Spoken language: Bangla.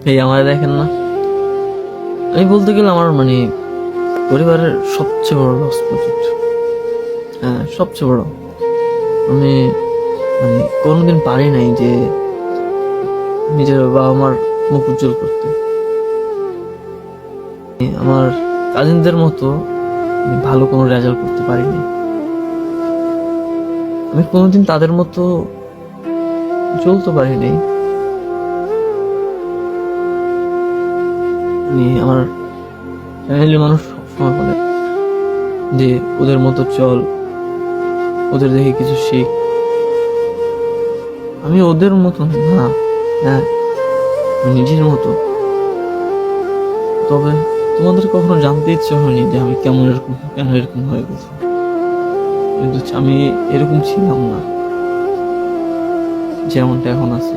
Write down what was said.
এই আমার দেখেন না, আমি বলতে গেলে আমার মানে পরিবারের সবচেয়ে বড় লস প্রজেক্ট। হ্যাঁ, সবচেয়ে বড়। আমি মানে কোনোদিন পারি নাই যে নিজের বাবা মার মুখ উজ্জ্বল করতে। আমার কাজিনদের মতো আমি ভালো কোনো রেজাল্ট করতে পারিনি। আমি কোনোদিন তাদের মতো চলতে পারিনি। মানে আমার ফ্যামিলির মানুষ সবসময় বলে যে ওদের মতো চল, ওদের দেখে কিছু শিখ। আমি ওদের মতো না, হ্যাঁ আমি নিজের মতো। তবে তোমাদের কখনো জানতে ইচ্ছে হয়নি যে আমি কেন এরকম হয়ে গেছি। কিন্তু আমি এরকম ছিলাম না যেমনটা এখন আছে।